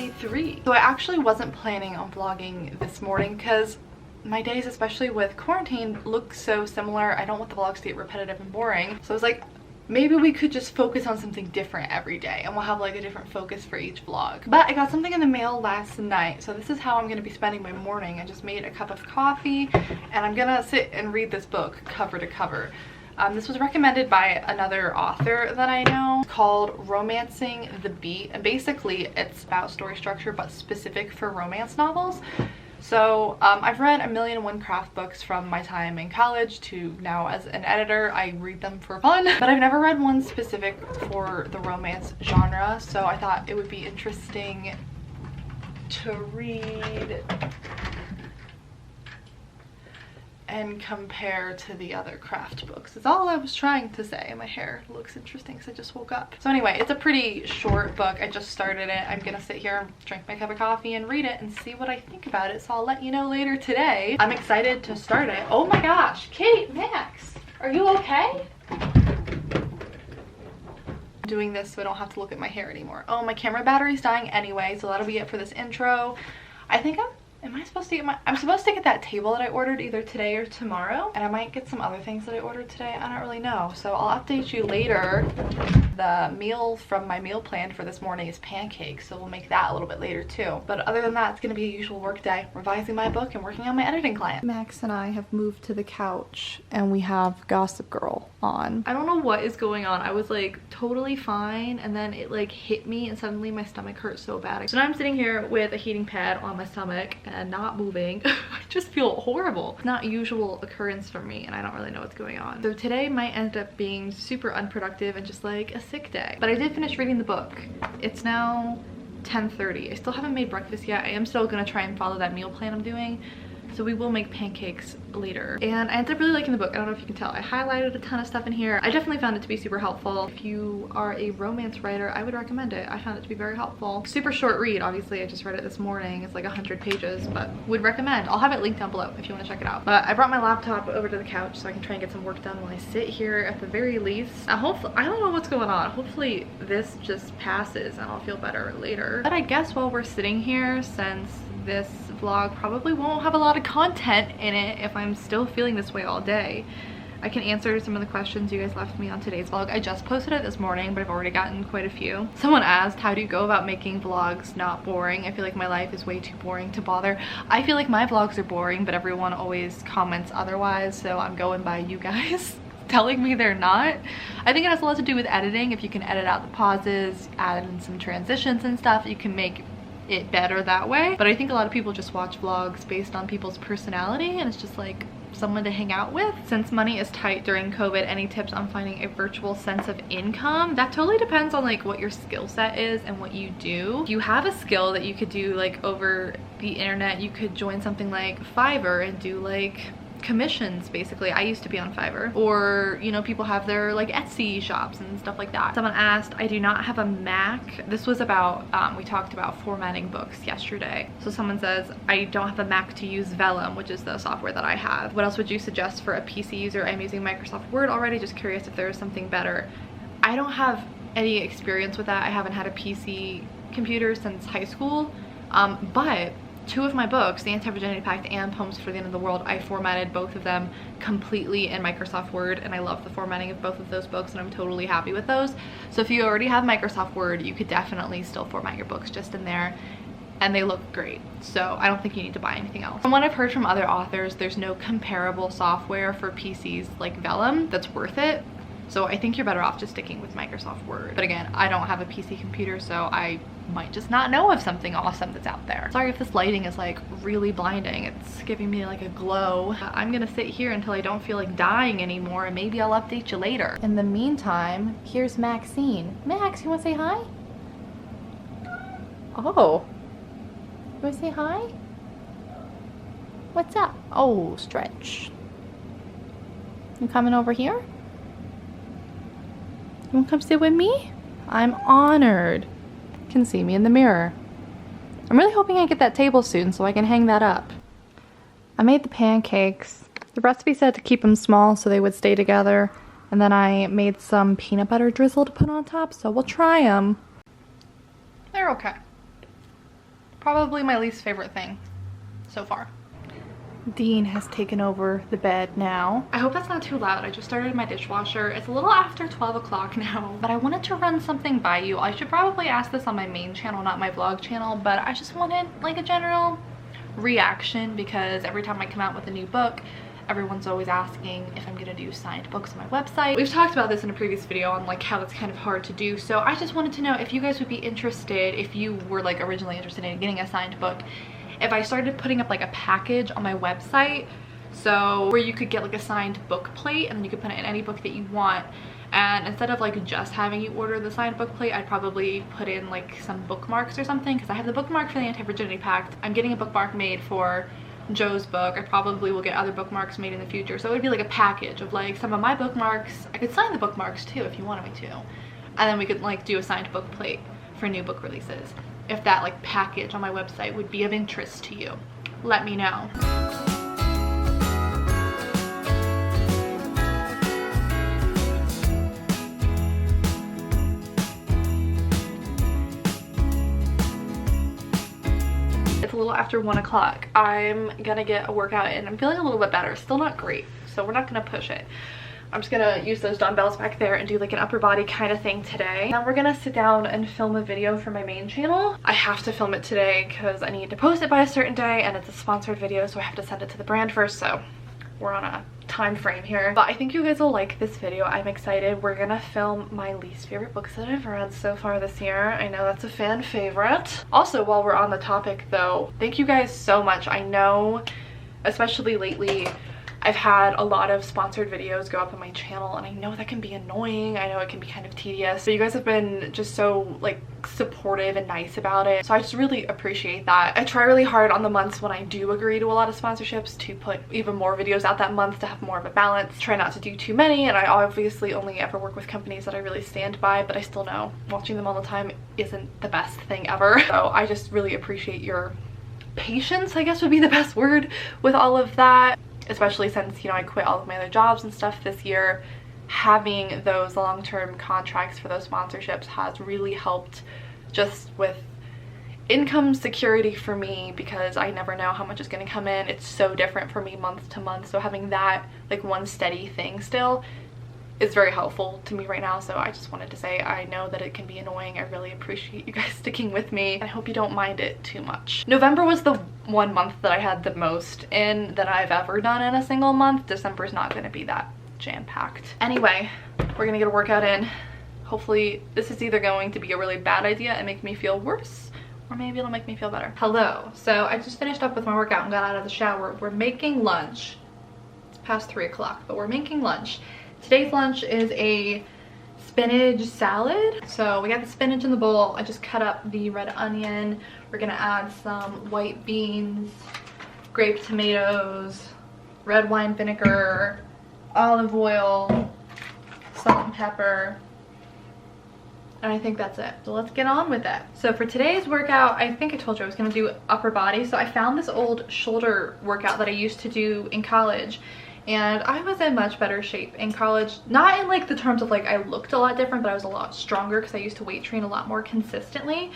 day 3. So I actually wasn't planning on vlogging this morning because my days, especially with quarantine, look so similar. I don't want the vlogs to get repetitive and boring. So I was like, maybe we could just focus on something different every day and we'll have like a different focus for each vlog. But I got something in the mail last night, so this is how I'm going to be spending my morning. I just made a cup of coffee and I'm gonna sit and read this book cover to cover. This was recommended by another author that I know called Romancing the Beat, and basically it's about story structure but specific for romance novels. So I've read 1,000,001 craft books from my time in college to now as an editor. I read them for fun, but I've never read one specific for the romance genre, so I thought it would be interesting to read and compare to the other craft books. That's all I was trying to say. My hair looks interesting because I just woke up. So anyway, it's a pretty short book. I just started it. I'm gonna sit here and drink my cup of coffee and read it and see what I think about it. So I'll let you know later today. I'm excited to start it. Oh my gosh, Kate, Max, are you okay? I'm doing this so I don't have to look at my hair anymore. Oh, my camera battery's dying anyway, so that'll be it for this intro. I think am I supposed to get I'm supposed to get that table that I ordered either today or tomorrow, and I might get some other things that I ordered today. I don't really know, so I'll update you later. The meal from my meal plan for this morning is pancakes, so we'll make that a little bit later too. But other than that, it's gonna be a usual work day, revising my book and working on my editing client. Max and I have moved to the couch and we have Gossip Girl on. I don't know what is going on. I was like totally fine and then it like hit me and suddenly my stomach hurt so bad. So now I'm sitting here with a heating pad on my stomach and not moving. I just feel horrible. It's not a usual occurrence for me and I don't really know what's going on. So today might end up being super unproductive and just like a sick day. But I did finish reading the book. It's now 10:30. I still haven't made breakfast yet. I am still gonna try and follow that meal plan I'm doing. So we will make pancakes later. And I ended up really liking the book. I don't know if you can tell. I highlighted a ton of stuff in here. I definitely found it to be super helpful. If you are a romance writer, I would recommend it. I found it to be very helpful. Super short read, obviously. I just read it this morning. It's like 100 pages, but would recommend. I'll have it linked down below if you want to check it out. But I brought my laptop over to the couch so I can try and get some work done while I sit here at the very least. Hopefully, I don't know what's going on. Hopefully this just passes and I'll feel better later. But I guess while we're sitting here, since this vlog probably won't have a lot of content in it if I'm still feeling this way all day, I can answer some of the questions you guys left me on today's vlog. I just posted it this morning, but I've already gotten quite a few. Someone asked, how do you go about making vlogs not boring? I feel like my life is way too boring to bother. I feel like my vlogs are boring, but everyone always comments otherwise, so I'm going by you guys telling me they're not. I think it has a lot to do with editing. If you can edit out the pauses, add in some transitions and stuff, you can make it better that way. But I think a lot of people just watch vlogs based on people's personality and it's just like someone to hang out with. Since money is tight during COVID, any tips on finding a virtual sense of income? That totally depends on like what your skill set is and what you do. If you have a skill that you could do like over the internet, you could join something like Fiverr and do like commissions basically. I used to be on Fiverr, or you know, people have their like Etsy shops and stuff like that. Someone asked, I do not have a Mac. This was about we talked about formatting books yesterday. So someone says, I don't have a Mac to use Vellum, which is the software that I have. What else would you suggest for a PC user? I'm using Microsoft Word already, just curious if there is something better. I don't have any experience with that. I haven't had a PC computer since high school, but two of my books, The Anti-Virginity Pact and Poems for the End of the World, I formatted both of them completely in Microsoft Word, and I love the formatting of both of those books and I'm totally happy with those. So if you already have Microsoft Word, you could definitely still format your books just in there and they look great. So I don't think you need to buy anything else. From what I've heard from other authors, there's no comparable software for PCs like Vellum that's worth it. So I think you're better off just sticking with Microsoft Word. But again, I don't have a PC computer, so I might just not know of something awesome that's out there. Sorry if this lighting is like really blinding. It's giving me like a glow. I'm gonna sit here until I don't feel like dying anymore, and maybe I'll update you later. In the meantime, here's Maxine. Max, you wanna say hi? Oh, you wanna say hi? What's up? Oh, stretch. You coming over here? You wanna come sit with me? I'm honored. You can see me in the mirror. I'm really hoping I get that table soon so I can hang that up. I made the pancakes. The recipe said to keep them small so they would stay together. And then I made some peanut butter drizzle to put on top, so we'll try them. They're okay. probably my least favorite thing so far. Dean has taken over the bed now. I hope that's not too loud. I just started my dishwasher. It's a little after 12 o'clock now, but I wanted to run something by you. I should probably ask this on my main channel, not my vlog channel, but I just wanted like a general reaction because every time I come out with a new book, everyone's always asking if I'm gonna do signed books on my website. We've talked about this in a previous video on like how it's kind of hard to do, so I just wanted to know if you guys would be interested, if you were like originally interested in getting a signed book, if I started putting up like a package on my website, so where you could get like a signed book plate and then you could put it in any book that you want. And instead of like just having you order the signed book plate, I'd probably put in like some bookmarks or something, because I have the bookmark for the Anti-Virginity Pact. I'm getting a bookmark made for Joe's book. I probably will get other bookmarks made in the future, so it would be like a package of like some of my bookmarks. I could sign the bookmarks too if you wanted me to, and then we could like do a signed book plate for new book releases. If that like package on my website would be of interest to you, let me know. It's a little after 1 o'clock. I'm gonna get a workout in. I'm feeling a little bit better. Still not great, so we're not gonna push it. I'm just gonna use those dumbbells back there and do like an upper body kind of thing today. Now we're gonna sit down and film a video for my main channel. I have to film it today because I need to post it by a certain day, and it's a sponsored video, so I have to send it to the brand first, so we're on a time frame here. But I think you guys will like this video. I'm excited. We're gonna film my least favorite books that I've read so far this year. I know that's a fan favorite. Also, while we're on the topic though, thank you guys so much. I know, especially lately, I've had a lot of sponsored videos go up on my channel, and I know that can be annoying. I know it can be kind of tedious, but you guys have been just so like supportive and nice about it, so I just really appreciate that. I try really hard on the months when I do agree to a lot of sponsorships to put even more videos out that month to have more of a balance. Try not to do too many, and I obviously only ever work with companies that I really stand by, but I still know watching them all the time isn't the best thing ever. So I just really appreciate your patience, I guess would be the best word, with all of that. Especially since, you know, I quit all of my other jobs and stuff this year. Having those long-term contracts for those sponsorships has really helped just with income security for me, because I never know how much is going to come in. It's so different for me month to month, so having that like one steady thing still is very helpful to me right now. So I just wanted to say, I know that it can be annoying. I really appreciate you guys sticking with me, and I hope you don't mind it too much. November was the one month that I had the most in that I've ever done in a single month. December's not going to be that jam-packed. Anyway, we're gonna get a workout in. Hopefully this is either going to be a really bad idea and make me feel worse, or maybe it'll make me feel better. Hello. So I just finished up with my workout and got out of the shower. We're making lunch. It's past 3 o'clock, but we're making lunch. Today's lunch is a spinach salad. So we got the spinach in the bowl. I just cut up the red onion. We're gonna add some white beans, grape tomatoes, red wine vinegar, olive oil, salt and pepper, and I think that's it. So let's get on with it. So for today's workout, I think I told you I was gonna do upper body. So I found this old shoulder workout that I used to do in college, and I was in much better shape in college. Not in like the terms of like I looked a lot different, but I was a lot stronger because I used to weight train a lot more consistently.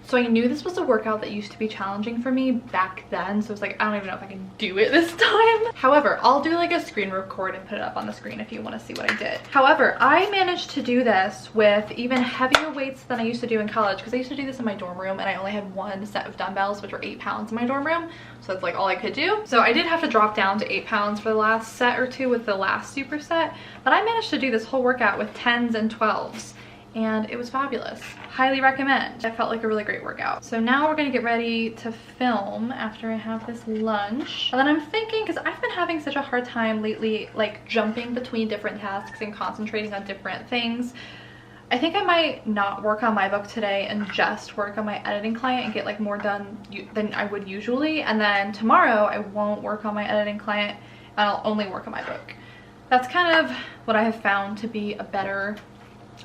So I knew this was a workout that used to be challenging for me back then. So it's like, I don't even know if I can do it this time. However, I'll do like a screen record and put it up on the screen if you want to see what I did. However, I managed to do this with even heavier weights than I used to do in college, because I used to do this in my dorm room and I only had one set of dumbbells, which were 8 pounds in my dorm room. So that's like all I could do. So I did have to drop down to 8 pounds for the last set or two with the last superset, but I managed to do this whole workout with 10s and 12s. And it was fabulous. Highly recommend. I felt like a really great workout. So now we're gonna get ready to film after I have this lunch. And then I'm thinking, because I've been having such a hard time lately, like jumping between different tasks and concentrating on different things, I think I might not work on my book today and just work on my editing client and get like more done than I would usually. And then tomorrow I won't work on my editing client and I'll only work on my book. That's kind of what I have found to be a better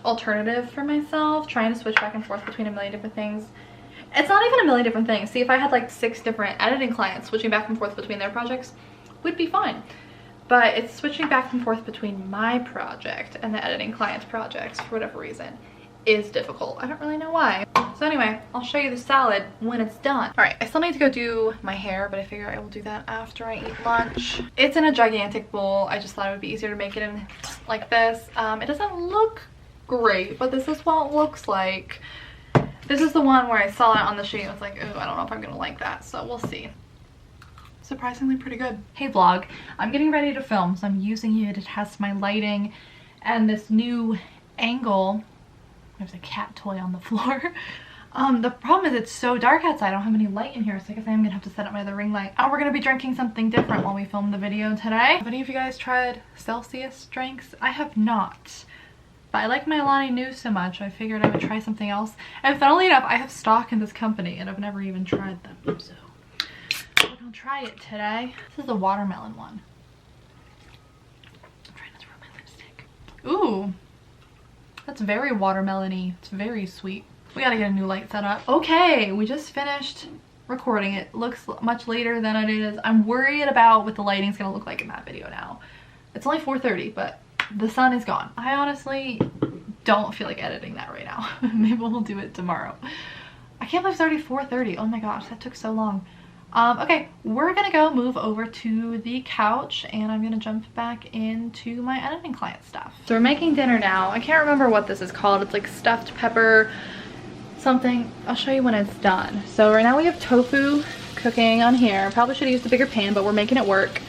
alternative for myself, trying to switch back and forth between a million different things. It's not even a million different things. See, if I had like 6 different editing clients, switching back and forth between their projects would be fine. But it's switching back and forth between my project and the editing client's projects for whatever reason is difficult. I don't really know why. So anyway, I'll show you the salad when it's done. All right, I still need to go do my hair, but I figure I will do that after I eat lunch. It's in a gigantic bowl. I just thought it would be easier to make it in like this. It doesn't look great, but this is what it looks like. This is the one where I saw it on the sheet. I was like, oh, I don't know if I'm gonna like that, so we'll see. Surprisingly pretty good. Hey vlog, I'm getting ready to film, so I'm using you to test my lighting and this new angle. There's a cat toy on the floor. The problem is it's so dark outside. I don't have any light in here, so I guess I'm gonna have to set up my other ring light. Oh, we're gonna be drinking something different while we film the video today. Have any of you guys tried Celsius drinks? I have not. But I like my Alani Nu so much, I figured I would try something else. And funnily enough, I have stock in this company and I've never even tried them, so we're gonna try it today. This is the watermelon one. I'm trying not to rub my lipstick. Ooh, that's very watermelon-y. It's very sweet. We gotta get a new light set up. Okay, we just finished recording. It looks much later than it is. I'm worried about what the lighting's gonna look like in that video now. It's only 4:30, but the sun is gone. I honestly don't feel like editing that right now. Maybe we'll do it tomorrow. I can't believe it's already 4:30. Oh my gosh, that took so long. Okay, we're gonna go move over to the couch and I'm gonna jump back into my editing client stuff. So we're making dinner now. I can't remember what this is called. It's like stuffed pepper something. I'll show you when it's done. So right now we have tofu cooking on here. Probably should have used a bigger pan, but we're making it work.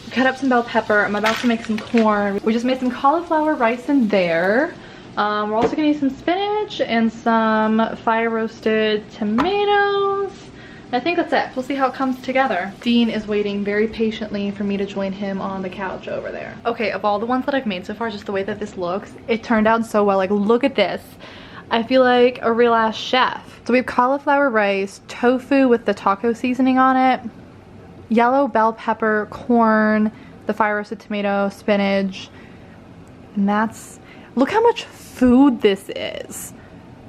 We cut up some bell pepper. I'm about to make some corn. We just made some cauliflower rice in there. We're also gonna use some spinach and some fire roasted tomatoes. I think that's it. We'll see how it comes together. Dean is waiting very patiently for me to join him on the couch over there. Okay, of all the ones that I've made so far, just the way that this looks, it turned out so well. Like, look at this. I feel like a real ass chef. So we have cauliflower rice, tofu with the taco seasoning on it, yellow bell pepper, corn, the fire roasted tomato, spinach, and that's, look how much food this is.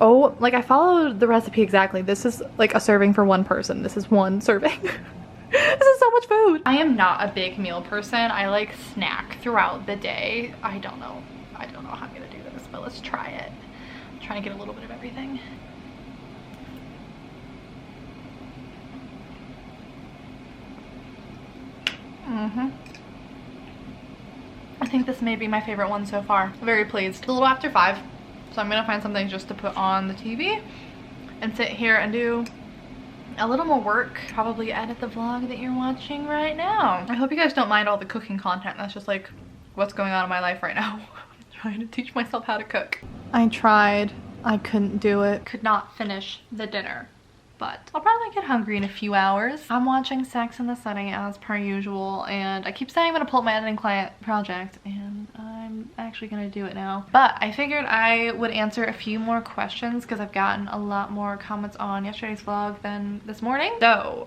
Oh, like I followed the recipe exactly. This is like a serving for one person. This is one serving. This is so much food. I am not a big meal person. I like snack throughout the day. I don't know how I'm gonna do this, but let's try it. I'm trying to get a little bit of everything. I think this may be my favorite one so far. Very pleased. It's a little after 5. So I'm gonna find something just to put on the TV and sit here and do a little more work. Probably edit the vlog that you're watching right now. I hope you guys don't mind all the cooking content. That's just like what's going on in my life right now. I'm trying to teach myself how to cook. I tried. I couldn't do it. Could not finish the dinner. But I'll probably get hungry in a few hours. I'm watching Sex and the City as per usual, and I keep saying I'm gonna pull up my editing client project, and I'm actually gonna do it now. But I figured I would answer a few more questions because I've gotten a lot more comments on yesterday's vlog than this morning. So,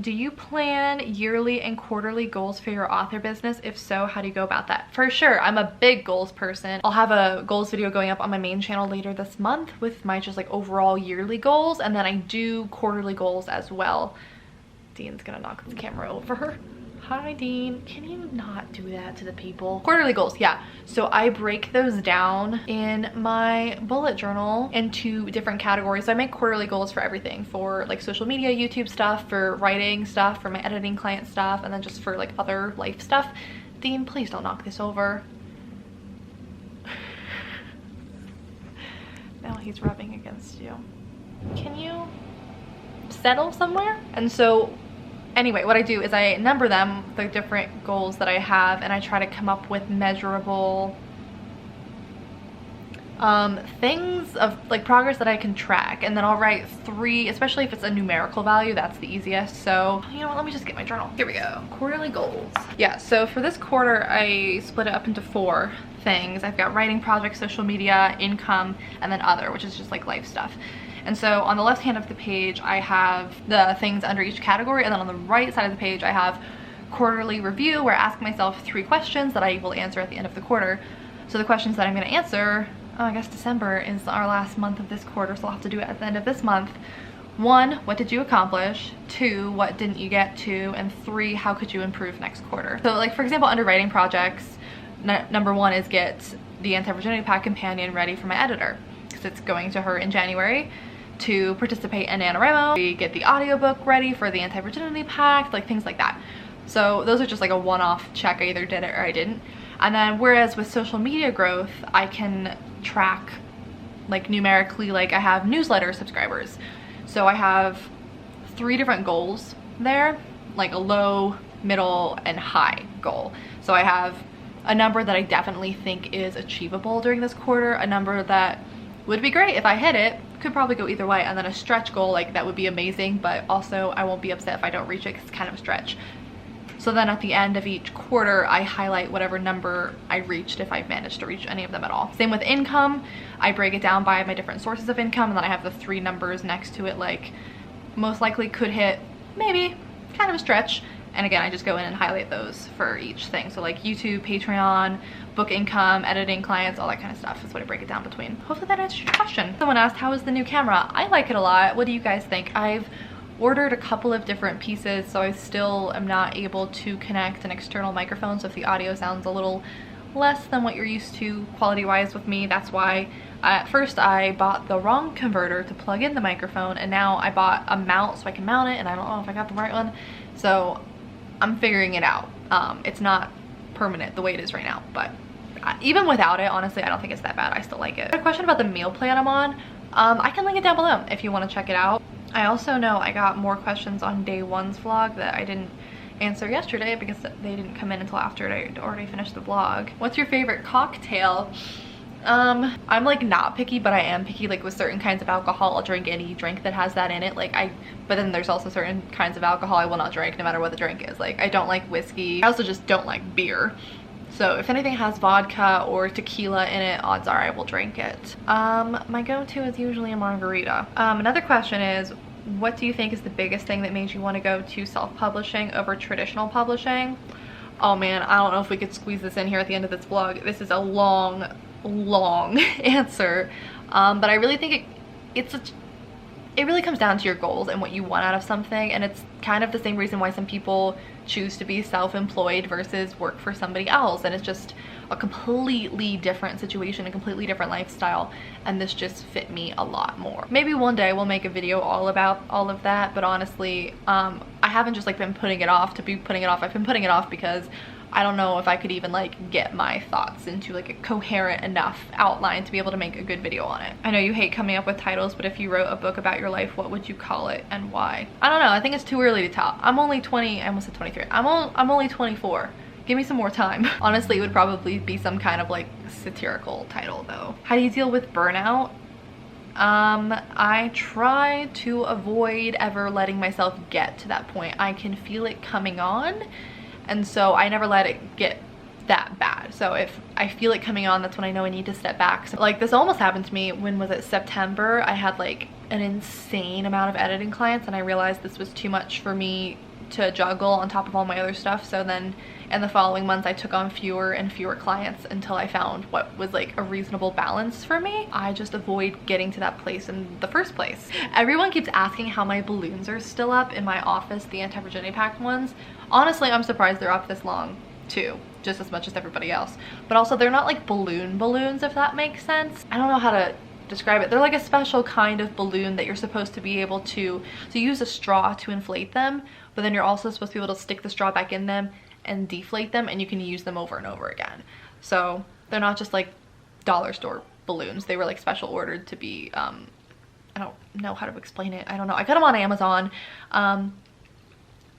do you plan yearly and quarterly goals for your author business? If so, how do you go about that? For sure, I'm a big goals person. I'll have a goals video going up on my main channel later this month with my just like overall yearly goals, and then I do quarterly goals as well. Dean's gonna knock this camera over. Hi Dean, can you not do that to the people? Quarterly goals, yeah. So I break those down in my bullet journal into different categories. So I make quarterly goals for everything, for like social media, YouTube stuff, for writing stuff, for my editing client stuff, and then just for like other life stuff. Dean, please don't knock this over. Now he's rubbing against you. Can you settle somewhere? And so anyway, what I do is I number them, the different goals that I have, and I try to come up with measurable things of like progress that I can track, and then I'll write 3, especially if it's a numerical value, that's the easiest. So you know what, let me just get my journal. Here we go. Quarterly goals. Yeah, so for this quarter I split it up into 4 things. I've got writing projects, social media, income, and then other, which is just like life stuff. And so on the left hand of the page I have the things under each category, and then on the right side of the page I have quarterly review, where I ask myself 3 questions that I will answer at the end of the quarter. So the questions that I'm going to answer, I guess December is our last month of this quarter, so I'll have to do it at the end of this month. 1, what did you accomplish? 2, what didn't you get to? And 3, how could you improve next quarter? So like for example, under writing projects, number 1 is get the Anti-Virginity Pack companion ready for my editor. because it's going to her in January to participate in NaNoWriMo. We get the audiobook ready for the Anti-Virginity Pact, like things like that. So those are just like a one-off check. I either did it or I didn't. And then whereas with social media growth, I can track like numerically, like I have newsletter subscribers. So I have 3 different goals there, like a low, middle, and high goal. So I have a number that I definitely think is achievable during this quarter, a number that would be great if I hit it, could probably go either way, and then a stretch goal, like that would be amazing, but also I won't be upset if I don't reach it because it's kind of a stretch. So then at the end of each quarter, I highlight whatever number I reached if I've managed to reach any of them at all. Same with income. I break it down by my different sources of income, and then I have the 3 numbers next to it, like most likely could hit, maybe, kind of a stretch. And again, I just go in and highlight those for each thing. So like YouTube, Patreon, book income, editing clients, all that kind of stuff is what I break it down between. Hopefully that answers your question. Someone asked, how is the new camera? I like it a lot. What do you guys think? I've ordered a couple of different pieces, so I still am not able to connect an external microphone. So if the audio sounds a little less than what you're used to quality-wise with me, that's why. At first I bought the wrong converter to plug in the microphone, and now I bought a mount so I can mount it, and I don't know if I got the right one. So I'm figuring it out. It's not permanent the way it is right now, but even without it, honestly, I don't think it's that bad. I still like it. A question about the meal plan I'm on. I can link it down below if you want to check it out. I also know I got more questions on day 1's vlog that I didn't answer yesterday because they didn't come in until after I already finished the vlog. What's your favorite cocktail? I'm like not picky, but I am picky. Like with certain kinds of alcohol, I'll drink any drink that has that in it. But then there's also certain kinds of alcohol I will not drink no matter what the drink is. Like I don't like whiskey. I also just don't like beer. So if anything has vodka or tequila in it, odds are I will drink it. My go-to is usually a margarita. Another question is, what do you think is the biggest thing that made you want to go to self-publishing over traditional publishing? Oh man, I don't know if we could squeeze this in here at the end of this vlog. This is a long answer, but I really think it really comes down to your goals and what you want out of something, and it's kind of the same reason why some people choose to be self-employed versus work for somebody else, and it's just a completely different situation, a completely different lifestyle, and this just fit me a lot more. Maybe one day we'll make a video all about all of that, but honestly, I haven't just like been putting it off to be putting it off. I've been putting it off because I don't know if I could even like get my thoughts into like a coherent enough outline to be able to make a good video on it. I know you hate coming up with titles, but if you wrote a book about your life, what would you call it and why? I don't know. I think it's too early to tell. I'm only 20. I almost said 23. I'm only 24. Give me some more time. Honestly, it would probably be some kind of like satirical title though. How do you deal with burnout? I try to avoid ever letting myself get to that point. I can feel it coming on, and so I never let it get that bad. So if I feel it coming on, that's when I know I need to step back. So like this almost happened to me, when was it, September? I had like an insane amount of editing clients, and I realized this was too much for me to juggle on top of all my other stuff. So then in the following months I took on fewer and fewer clients until I found what was like a reasonable balance for me. I just avoid getting to that place in the first place. Everyone keeps asking how my balloons are still up in my office, the Anti-Virginity Pact ones. Honestly, I'm surprised they're up this long too, just as much as everybody else. But also they're not like balloons, if that makes sense. I don't know how to describe it. They're like a special kind of balloon that you're supposed to be able to use a straw to inflate them, but then you're also supposed to be able to stick the straw back in them and deflate them, and you can use them over and over again. So they're not just like dollar store balloons. They were like special ordered to be, I don't know how to explain it. I don't know. I got them on Amazon.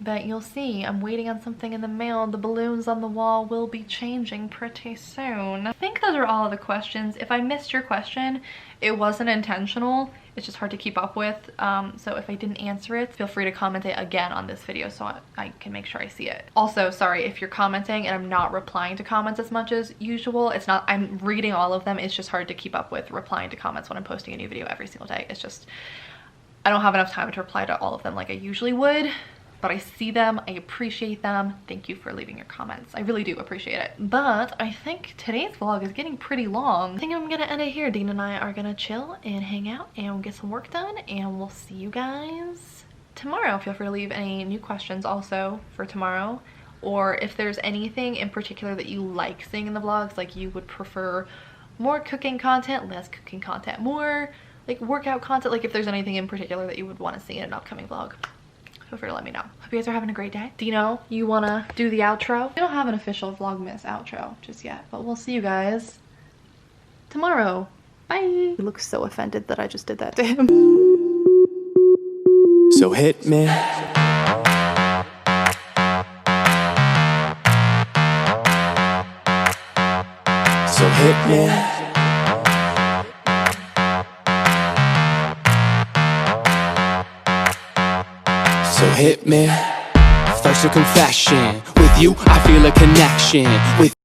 But you'll see, I'm waiting on something in the mail. The balloons on the wall will be changing pretty soon. I think those are all of the questions. If I missed your question, it wasn't intentional. It's just hard to keep up with. So if I didn't answer it, feel free to comment it again on this video so I can make sure I see it. Also, sorry if you're commenting and I'm not replying to comments as much as usual. It's not, I'm reading all of them. It's just hard to keep up with replying to comments when I'm posting a new video every single day. It's just, I don't have enough time to reply to all of them like I usually would. But I see them, I appreciate them. Thank you for leaving your comments. I really do appreciate it. But I think today's vlog is getting pretty long. I think I'm gonna end it here. Dean and I are gonna chill and hang out and get some work done, and we'll see you guys tomorrow. Feel free to leave any new questions also for tomorrow, or if there's anything in particular that you like seeing in the vlogs, like you would prefer more cooking content, less cooking content, more like workout content, like if there's anything in particular that you would want to see in an upcoming vlog, feel free to let me know. Hope you guys are having a great day. Dino, you wanna do the outro? We don't have an official vlogmas outro just yet, but we'll see you guys tomorrow. Bye. He looks so offended that I just did that to him. So hit me. So hit me. So hit me. First a confession. With you I feel a connection. With